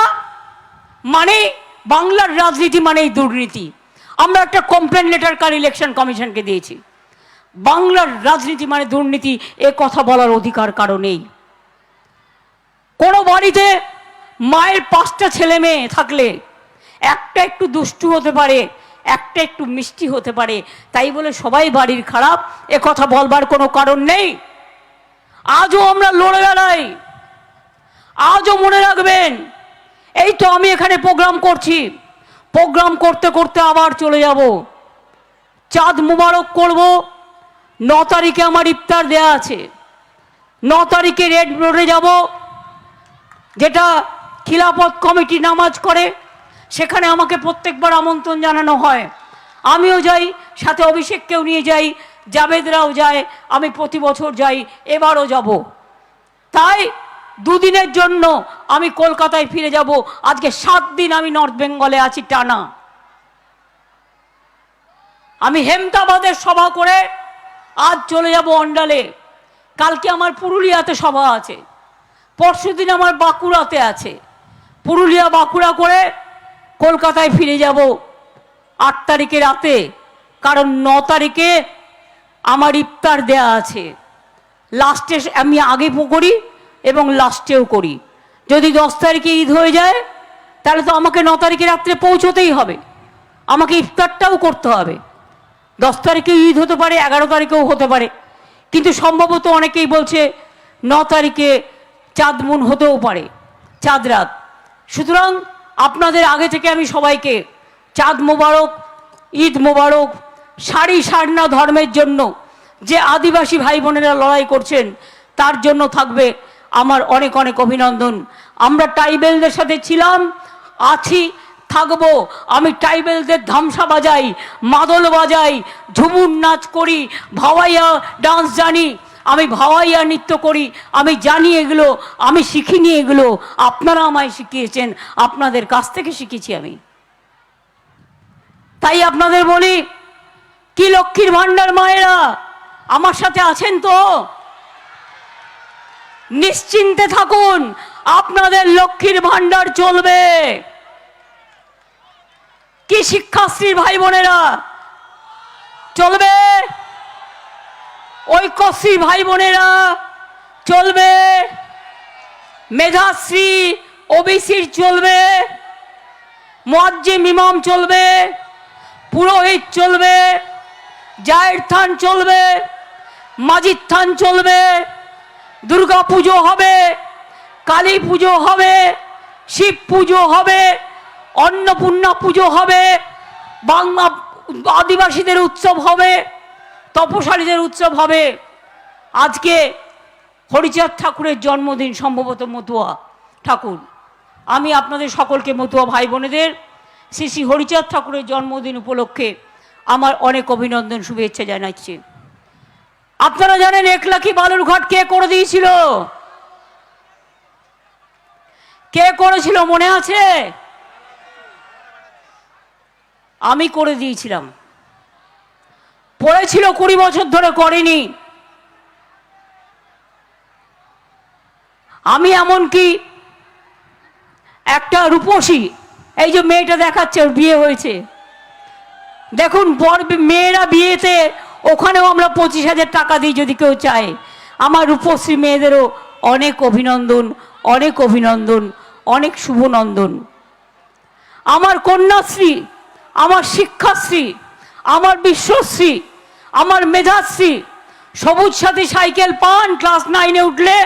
মানে, বাংলার রাজনীতি মানেই দুর্নীতি। আমরা একটা কমপ্লেন লেটার কার ইলেকশন কমিশনকে দিয়েছি, বাংলার রাজনীতি মানে দুর্নীতি, এ কথা বলার অধিকার কারো নেই। কোনো বাড়িতে মায়ের 5টা ছেলে মেয়ে থাকলে একটা একটু দুষ্টু হতে পারে, একটা একটু মিষ্টি হতে পারে, তাই বলে সবাই বাড়ির খারাপ, এ কথা বলবার কোনো কারণ নেই। আজও আমরা লড়ে বেড়াই, আজও মনে রাখবেন, এই তো আমি এখানে প্রোগ্রাম করছি, প্রোগ্রাম করতে করতে আবার চলে যাব, চাঁদ মুবারক করব। 9 তারিখে আমার ইফতার দেয়া আছে, 9 তারিখে রেড রোডে যাব, যেটা খিলাফত কমিটি নামাজ করে, সেখানে আমাকে প্রত্যেকবার আমন্ত্রণ জানানো হয়, আমিও যাই, সাথে অভিষেককেও নিয়ে যাই, জাভেদরাও যায়, আমি প্রতি বছর যাই, এবারও যাব। তাই 2 দিনের জন্য আমি কলকাতায় ফিরে যাব। আজকে 7 দিন আমি নর্থ বেঙ্গলে আছি টানা। আমি হেমতাবাদের সভা করে আজ চলে যাব অন্ডালে, কালকে আমার পুরুলিয়াতে সভা আছে, পরশুদিন আমার বাঁকুড়াতে আছে, পুরুলিয়া বাঁকুড়া করে কলকাতায় ফিরে যাব 8 তারিখে রাতে, কারণ 9 তারিখে আমার ইফতার দেয়া আছে। লাস্টে আমি আগে করি এবং লাস্টেও করি। যদি 10 তারিখে ঈদ হয়ে যায়, তাহলে তো আমাকে 9 তারিখে রাত্রে পৌঁছতেই হবে, আমাকে ইফতারটাও করতে হবে। 10 তারিখে ঈদ হতে পারে, 11 তারিখেও হতে পারে, কিন্তু সম্ভবত অনেকেই বলছে 9 তারিখে চাঁদ মুন হতেও পারে, চাঁদ রাত। সুতরাং আপনাদের আগে থেকে আমি সবাইকে চাঁদ মোবারক, ঈদ মোবারক। সারি সারনা ধর্মের জন্য যে আদিবাসী ভাই বোনেরা লড়াই করছেন, তার জন্য থাকবে আমার অনেক অনেক অভিনন্দন। আমরা ট্রাইবেলদের সাথে ছিলাম, আছি, থাকবো। আমি ট্রাইবেলদের ধামসা বাজাই, মাদল বাজাই, ঝুমুর নাচ করি, ভাওয়াইয়া ডান্স জানি, আমি ভাওয়াইয়া নৃত্য করি, আমি জানি এগুলো, আমি শিখিনি এগুলো, আপনারা আমায় শিখিয়েছেন, আপনাদের কাছ থেকে শিখেছি আমি। তাই আপনাদের বলি, কি লক্ষ্মীর ভান্ডার মায়েরা আমার সাথে আছেন তো? নিশ্চিন্তে থাকুন, আপনাদের লক্ষ্মীর ভান্ডার চলবে। কি শিক্ষাশ্রীর ভাই বোনেরা চলবে, ঐক্যশ্রী ভাই বোনেরা চলবে, মেধাশ্রী ওবিসির চলবে, মুয়াজ্জিম ইমাম চলবে, পুরোহিত চলবে, জায়ের থান চলবে, মাজিদ থান চলবে, দুর্গা পুজো হবে, কালী পুজো হবে, শিব পুজো হবে, অন্নপূর্ণা পুজো হবে, বাংলা আদিবাসীদের উৎসব হবে, তপশালীদের উৎসব হবে। আজকে হরিচাঁদ ঠাকুরের জন্মদিন, সম্ভবত মতুয়া ঠাকুর। আমি আপনাদের সকলকে, মতুয়া ভাই বোনেদের, শ্রী শ্রী হরিচাঁদ ঠাকুরের জন্মদিন উপলক্ষে আমার অনেক অভিনন্দন, শুভেচ্ছা জানাচ্ছি। আপনারা জানেন একলাখি বালুরঘাট কে করে দিয়েছিল? কে করেছিল মনে আছে? আমি করে দিয়েছিলাম। পড়েছিল 20 বছর ধরে করেনি। আমি এমনকি একটা রূপসী, এই যে মেয়েটা দেখাচ্ছে, ওর বিয়ে হয়েছে, দেখুন মেয়েরা বিয়েতে ওখানেও আমরা 25,000 টাকা দিই যদি কেউ চায়। আমার রূপশ্রী মেয়েদেরও অনেক অভিনন্দন, অনেক অভিনন্দন, অনেক শুভনন্দন। আমার কন্যাশ্রী, আমার শিক্ষাশ্রী, আমার বিশ্বশ্রী, আমার মেধাশ্রী, সবুজ সাথী সাইকেল পান ক্লাস 9-এ উঠলে,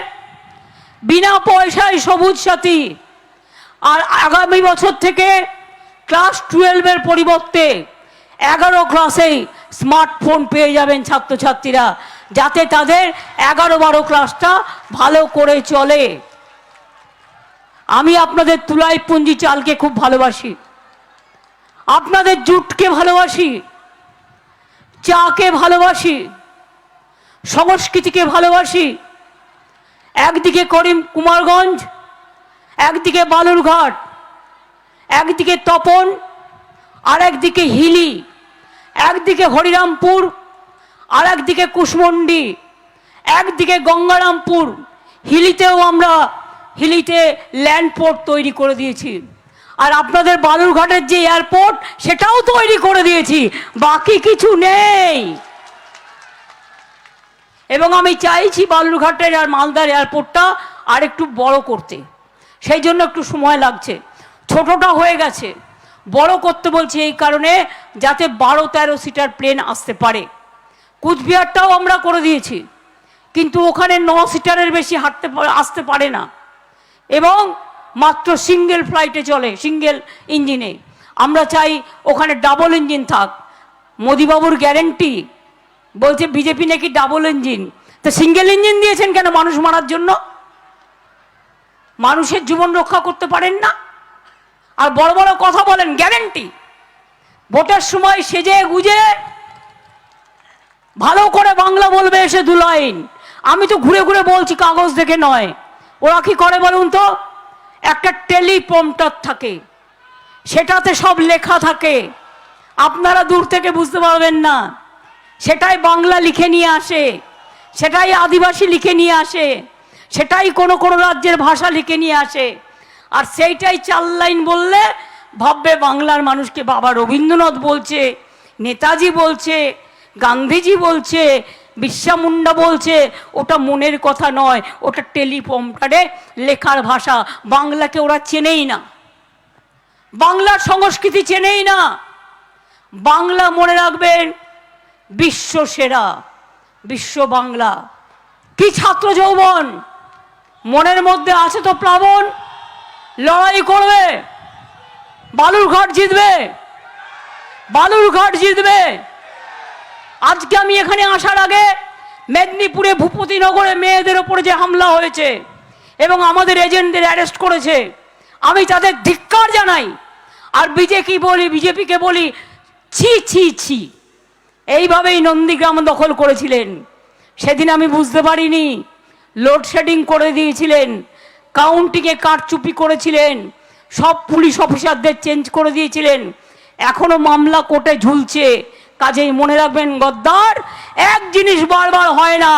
বিনা পয়সায় সবুজ সাথী। আর আগামী বছর থেকে ক্লাস 12-এর পরিবর্তে 11 ক্লাসেই স্মার্টফোন পেয়ে যাবেন ছাত্রছাত্রীরা, যাতে তাদের 11-12 ক্লাসটা ভালো করে চলে। আমি আপনাদের তুলাই পুঞ্জি চালকে খুব ভালোবাসি, আপনাদের জুটকে ভালোবাসি, চাকে ভালোবাসি, সংস্কৃতিকে ভালোবাসি। একদিকে কুমারগঞ্জ, একদিকে বালুরঘাট, একদিকে তপন, আর একদিকে হিলি, একদিকে হরিরামপুর, আর একদিকে কুশমন্ডি, একদিকে গঙ্গারামপুর। হিলিতে ল্যান্ডপোর্ট তৈরি করে দিয়েছি, আর আপনাদের বালুরঘাটের যে এয়ারপোর্ট সেটাও তৈরি করে দিয়েছি, বাকি কিছু নেই। এবং আমি চাইছি বালুরঘাটের আর মালদার এয়ারপোর্টটা আর একটু বড় করতে, সেই জন্য একটু সময় লাগছে। ছোটটা হয়ে গেছে, বড় করতে বলছি এই কারণে যাতে 12-13 সিটার প্লেন আসতে পারে। কুচবিহারটাও আমরা করে দিয়েছি, কিন্তু ওখানে 9 সিটারের বেশি আসতে পারে না, এবং মাত্র সিঙ্গেল ফ্লাইটে চলে, সিঙ্গেল ইঞ্জিনে। আমরা চাই ওখানে ডাবল ইঞ্জিন থাক। মোদিবাবুর গ্যারেন্টি বলছে বিজেপি নাকি ডাবল ইঞ্জিন, তো সিঙ্গেল ইঞ্জিন দিয়েছেন কেন? মানুষ মারার জন্য? মানুষের জীবন রক্ষা করতে পারেন না, আর বড় বড় কথা বলেন গ্যারেন্টি। ভোটের সময় সেজে গুজে ভালো করে বাংলা বলবে এসে 2 লাইন। আমি তো ঘুরে ঘুরে বলছি, কাগজ দেখে নয়। ওরা কি করে বলুন তো? একটা টেলিপ্রম্পটার থাকে, সেটাতে সব লেখা থাকে, আপনারা দূর থেকে বুঝতে পারবেন না। সেটাই বাংলা লিখে নিয়ে আসে, সেটাই আদিবাসী লিখে নিয়ে আসে, সেটাই কোনো কোনো রাজ্যের ভাষা লিখে নিয়ে আসে। আর সেইটাই 4 লাইন বললে ভাববে বাংলার মানুষকে বাবা রবীন্দ্রনাথ বলছে, নেতাজি বলছে, গান্ধীজি বলছে, বিরসা মুন্ডা বলছে। ওটা মনের কথা নয়, ওটা টেলিপ্রম্পটারে লেখার ভাষা। বাংলাকে ওরা চেনেই না, বাংলার সংস্কৃতি চেনেই না। বাংলা মনে রাখবেন বিশ্ব সেরা, বিশ্ব বাংলা। কি ছাত্র যৌবন মনের মধ্যে আছে তো প্লাবন, লড়াই করবে, বালুরঘাট জিতবে, বালুরঘাট জিতবে। আজকে আমি এখানে আসার আগে মেদিনীপুরে ভূপতিনগরে মেয়েদের ওপরে যে হামলা হয়েছে, এবং আমাদের এজেন্টদের অ্যারেস্ট করেছে। আমি তাদের ধিক্কার জানাই। আর বিজেপিকে বলি ছি ছি ছি। এইভাবেই নন্দীগ্রাম দখল করেছিলেন। সেদিন আমি বুঝতে পারিনি, লোডশেডিং করে দিয়েছিলেন, কাউন্টিংয়ে কারচুপি করেছিলেন, সব পুলিশ অফিসারদের চেঞ্জ করে দিয়েছিলেন। এখনো মামলা কোর্টে ঝুলছে। কাজেই মনে রাখবেন গদ্দার, এক জিনিস বারবার হয় না,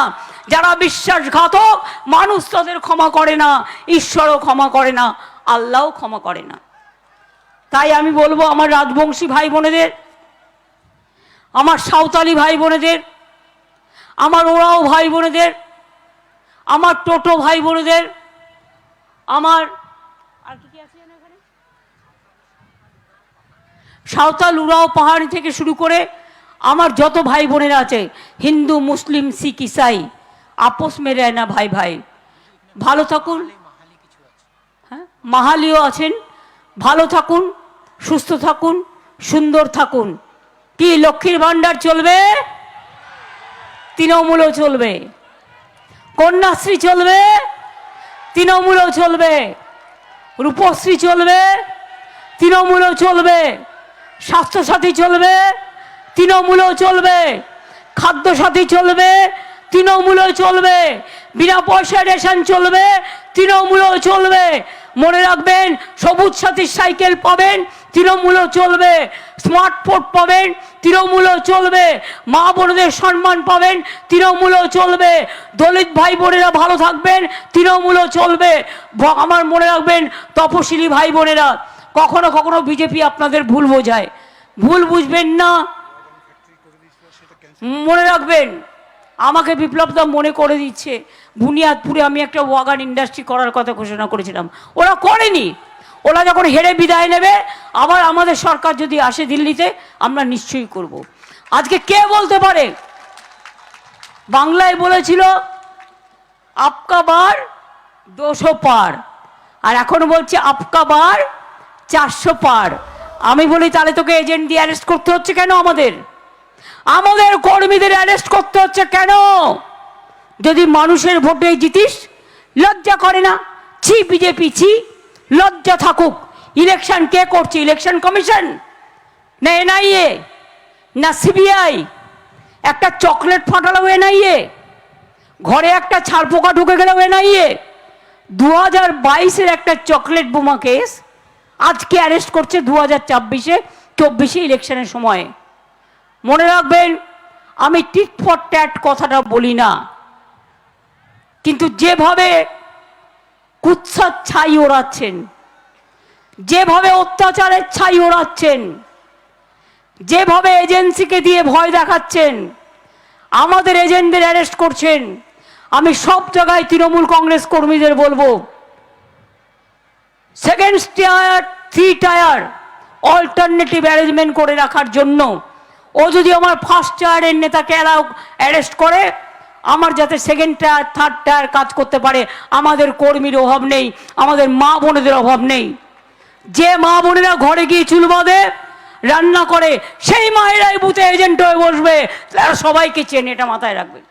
যারা বিশ্বাসঘাতক মানুষ তাদের ক্ষমা করে না, ঈশ্বরও ক্ষমা করে না, আল্লাহও ক্ষমা করে না। তাই আমি বলবো আমার রাজবংশী ভাই বোনেদের, আমার সাঁওতালি ভাই বোনেদের, আমার ওরাও ভাই বোনেদের, আমার টোটো ভাই বোনেদের, আমার আর কি আছে এখানে সাঁওতাল উরাও পাহাড়ি থেকে শুরু করে আমার যত ভাই বোনেরা আছে, হিন্দু মুসলিম শিখ ইসাই, আপোষ মে রহনা ভাই ভাই। ভালো থাকুন। হ্যাঁ, মাহালিও আছেন। ভালো থাকুন, সুস্থ থাকুন, সুন্দর থাকুন। কি লক্ষ্মীর ভাণ্ডার চলবে? তৃণমূলও চলবে। কন্যাশ্রী চলবে, তৃণমূলও চলবে। রূপশ্রী চলবে, তৃণমূলও চলবে। স্বাস্থ্যসাথী চলবে, তৃণমূলও চলবে। খাদ্যসাথী চলবে, তৃণমূলও চলবে। বিনা পয়সায় রেশন চলবে, তৃণমূলও চলবে। মনে রাখবেন, সবুজ সাথীর সাইকেল পাবেন, তৃণমূলও চলবে। স্মার্টফোন পাবেন, তৃণমূলও চলবে। মা বোনদের সম্মান পাবেন, তৃণমূলও চলবে। দলিত ভাই বোনেরা ভালো থাকবেন, তৃণমূলও চলবে। আমার মনে রাখবেন, তপশিলি ভাই বোনেরা, কখনো কখনো বিজেপি আপনাদের ভুল বোঝায়, ভুল বুঝবেন না। মনে রাখবেন, আমাকে বিপ্লবদা মনে করে দিচ্ছে, বুনিয়াদপুরে আমি একটা ওয়াগান ইন্ডাস্ট্রি করার কথা ঘোষণা করেছিলাম, ওরা করেনি। ওরা যখন হেরে বিদায় নেবে, আবার আমাদের সরকার যদি আসে দিল্লিতে, আমরা নিশ্চয়ই করব। আজকে কে বলতে পারে? বাংলায় বলেছিল আপকা বার 200 পার, আর এখন বলছে আপকা বার 400 পার। আমি বলি তাহলে তোকে এজেন্ট দিয়ে অ্যারেস্ট করতে হচ্ছে কেন? আমাদের কর্মীদের অ্যারেস্ট করতে হচ্ছে কেন? যদি মানুষের ভোটে জিতিস, লজ্জা করে না? ছি বিজেপি, ছি। লজ্জা থাকুক। ইলেকশন কে করছে? ইলেকশন কমিশন না এনআইএ না সিবিআই? একটা চকলেট ফাটালো এনআইএ, ঘরে একটা ছারপোকা ঢুকে গেল এনআইএ। 2022-এর একটা চকলেট বোমা কেস আজকে অ্যারেস্ট করছে 2024-এ ইলেকশনের সময়। মনে রাখবেন, আমি টিট ফর ট্যাট কথাটা বলি না, কিন্তু যেভাবে কুৎসার ছাই ওড়াচ্ছেন, যেভাবে অত্যাচারের ছাই ওড়াচ্ছেন, যেভাবে এজেন্সিকে দিয়ে ভয় দেখাচ্ছেন, আমাদের এজেন্টদের অ্যারেস্ট করছেন, আমি সব জায়গায় তৃণমূল কংগ্রেস কর্মীদের বলবো, second tyre, 3 tyre alternative arrangement করে রাখার জন্য। ও যদি আমার ফার্স্ট টায়ারের নেতাকে অ্যারেস্ট করে, আমার যাতে সেকেন্ড টায়ার, থার্ড টায়ার কাজ করতে পারে। আমাদের কর্মীর অভাব নেই, আমাদের মা বোনেদের অভাব নেই। যে মা বোনেরা ঘরে গিয়ে চুল বাঁধে, রান্না করে, সেই মায়েরাই বুথে এজেন্ট হয়ে বসবে। তারা সবাইকে চেনে, এটা মাথায় রাখবেন।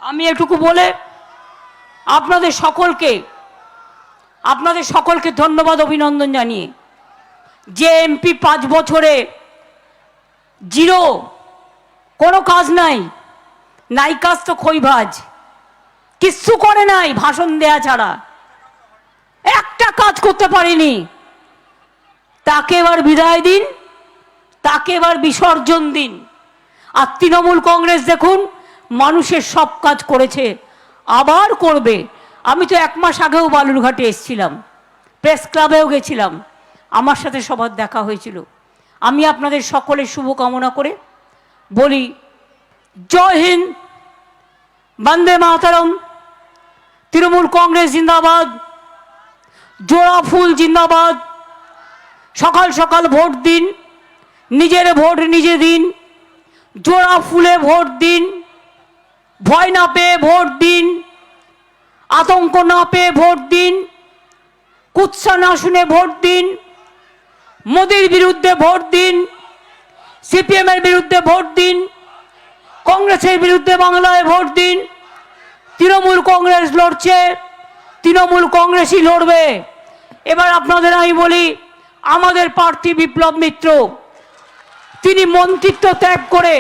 আমি এটুকু বলে আপনাদের সকলকে ধন্যবাদ, অভিনন্দন জানিয়ে, যে এমপি 5 বছরে জিরো, কোনো কাজ নাই, কাজ তো খইভাজ, কিচ্ছু করে নাই, ভাষণ দেয়া ছাড়া একটা কাজ করতে পারেনি, তাকে এবার বিদায় দিন, তাকে এবার বিসর্জন দিন। আর তৃণমূল কংগ্রেস দেখুন, মানুষের সব কাজ করেছে, আবার করবে। আমি তো 1 মাস আগেও বালুরঘাটে এসেছিলাম, প্রেস ক্লাবেও গেছিলাম, আমার সাথে সবার দেখা হয়েছিল। আমি আপনাদের সকলের শুভকামনা করে বলি, জয় হিন্দ, বন্দে মাতরম, তৃণমূল কংগ্রেস জিন্দাবাদ, জোড়া ফুল জিন্দাবাদ। সকাল সকাল ভোট দিন, নিজের ভোট নিজে দিন, জোড়া ফুলে ভোট দিন, ভয় না পেয়ে ভোট দিন, আতঙ্ক না পেয়ে ভোট দিন, কুৎসা না শুনে ভোট দিন, মোদির বিরুদ্ধে ভোট দিন, সিপিএমের বিরুদ্ধে ভোট দিন, কংগ্রেসের বিরুদ্ধে বাংলায় ভোট দিন, তৃণমূল কংগ্রেস লড়ছে, তৃণমূল কংগ্রেসই লড়বে। এবার আপনাদের আমি বলি, আমাদের প্রার্থী বিপ্লব মিত্র, তিনি মন্ত্রিত্ব ত্যাগ করে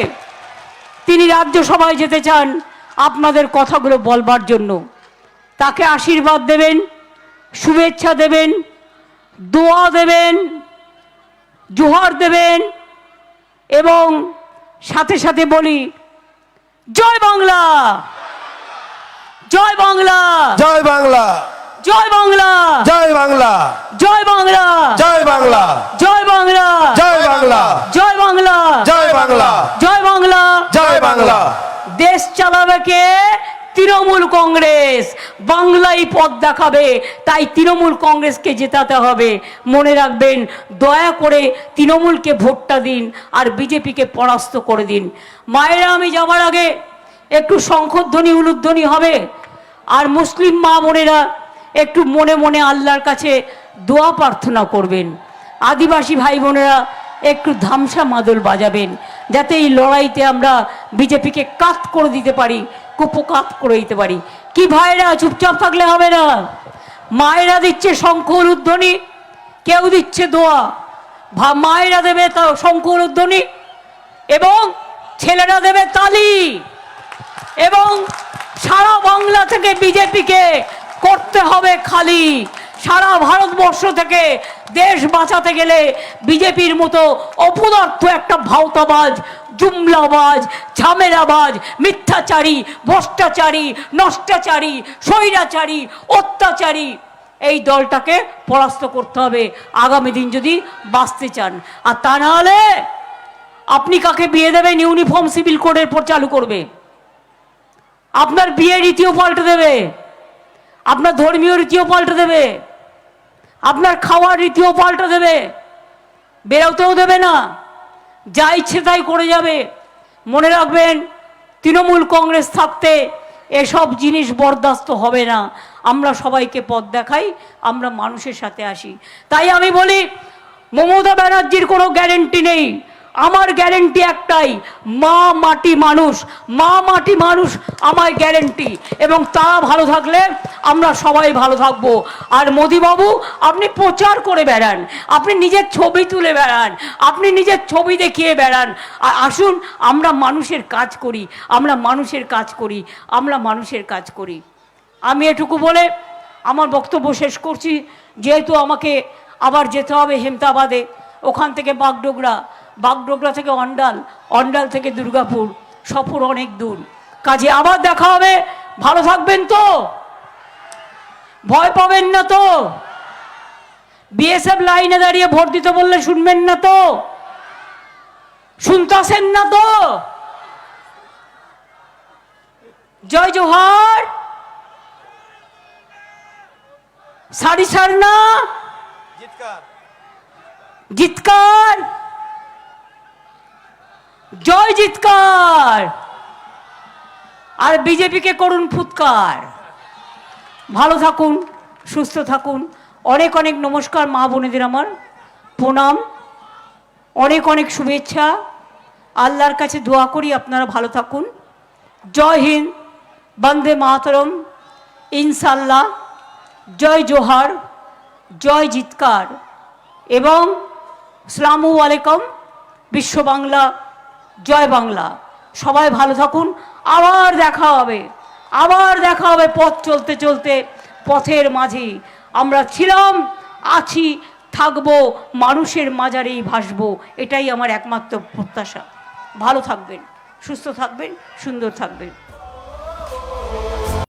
তিনি রাজ্যসভায় যেতে চান আপনাদের কথাগুলো বলবার জন্য। তাকে আশীর্বাদ দেবেন, শুভেচ্ছা দেবেন, দোয়া দেবেন, জোহার দেবেন এবং সাথে সাথে বলি, জয় বাংলা, জয় বাংলা, জয় বাংলা, জয় বাংলা, জয় বাংলা, জয় বাংলা, জয় বাংলা, জয় বাংলা, জয় বাংলা, জয় বাংলা, জয় বাংলা, জয় বাংলা, জয় বাংলা। দেশ চালাবে কে? তৃণমূল কংগ্রেস। বাংলাই পথ দেখাবে, তাই তৃণমূল কংগ্রেসকে জেতাতে হবে। মনে রাখবেন, দয়া করে তৃণমূলকে ভোটটা দিন আর বিজেপিকে পরাস্ত করে দিন। মায়েরা, আমি যাবার আগে একটু শঙ্খধ্বনি উলুধ্বনি হবে, আর মুসলিম মা বোনেরা একটু মনে মনে আল্লাহর কাছে দোয়া প্রার্থনা করবেন। আদিবাসী ভাই বোনেরা একটু ধামসা মাদল বাজাবেন, যাতে এই লড়াইতে আমরা বিজেপিকে কাত করে দিতে পারি, কুপকাত করে দিতে পারি। কি ভাইরা, চুপচাপ থাকলে হবে না। মায়েরা দিচ্ছে শঙ্খ উলুধ্বনি, কেউ দিচ্ছে দোয়া। মায়েরা দেবে শঙ্খ উলুধ্বনি এবং ছেলেরা দেবে তালি। এবং সারা বাংলা থেকে বিজেপিকে করতে হবে খালি। সারা ভারতবর্ষ থেকে দেশ বাঁচাতে গেলে বিজেপির মতো অপদার্থ একটা ভাওতাবাজ, জুমলাবাজ, ঝামেলাবাজ, মিথ্যাচারী, ভ্রষ্টাচারী, নষ্টাচারী, স্বৈরাচারী, অত্যাচারী এই দলটাকে পরাস্ত করতে হবে আগামী দিন যদি বাঁচতে চান। আর তা না হলে আপনি কাকে বিয়ে দেবেন? ইউনিফর্ম সিভিল কোডের পর চালু করবে, আপনার বিয়ে রীতিও পাল্টে দেবে, আপনার ধর্মীয় রীতিও পাল্টে দেবে, আপনার খাওয়ার রীতিও পাল্টে দেবে, বেরোতেও দেবে না, যা ইচ্ছে তাই করে যাবে। মনে রাখবেন, তৃণমূল কংগ্রেস থাকতে এসব জিনিস বরদাস্ত হবে না। আমরা সবাইকে পথ দেখাই, আমরা মানুষের সাথে আসি। তাই আমি বলি, মমতা ব্যানার্জির কোনো গ্যারেন্টি নেই, আমার গ্যারেন্টি একটাই, মা মাটি মানুষ, মা মাটি মানুষ আমার গ্যারেন্টি। এবং তারা ভালো থাকলে আমরা সবাই ভালো থাকবো। আর মোদিবাবু, আপনি প্রচার করে বেড়ান, আপনি নিজের ছবি তুলে বেড়ান, আপনি নিজের ছবি দেখিয়ে বেড়ান। আর আসুন, আমরা মানুষের কাজ করি, আমরা মানুষের কাজ করি, আমরা মানুষের কাজ করি। আমি এটুকু বলে আমার বক্তব্য শেষ করছি। যেহেতু আমাকে আবার যেতে হবে হেমতাবাদে, ওখান থেকে বাগডোগরা, বাগডোগরা থেকে অন্ডাল, অন্ডাল থেকে দুর্গাপুর, সফর অনেক দূর। কাজে আবার দেখা হবে। ভালো থাকবেন তো? ভয় পাবেন না তো? বিএসএফ লাইনে দাঁড়িয়ে ভোট দিতে বললে শুনবেন না তো? শুনতেছেন না তো? জয় জোহার, সারি সারনা, জিতকার, জয় জিতকার। আর বিজেপিকে করুন ফুৎকার। ভালো থাকুন, সুস্থ থাকুন। অনেক অনেক নমস্কার মা বোনেদের, আমার প্রণাম, অনেক অনেক শুভেচ্ছা। আল্লাহর কাছে দোয়া করি আপনারা ভালো থাকুন। জয় হিন্দ, বন্দে মাতরম, ইনশাল্লাহ, জয় জোহার, জয় জিতকার এবং আসসালামু আলাইকুম। বিশ্ব বাংলা, জয় বাংলা। সবাই ভালো থাকুন। আবার দেখা হবে, আবার দেখা হবে পথ চলতে চলতে। পথের মাঝে আমরা ছিলাম, আছি, থাকবো, মানুষের মাঝারেই ভাসবো। এটাই আমার একমাত্র প্রত্যাশা। ভালো থাকবেন, সুস্থ থাকবেন, সুন্দর থাকবেন।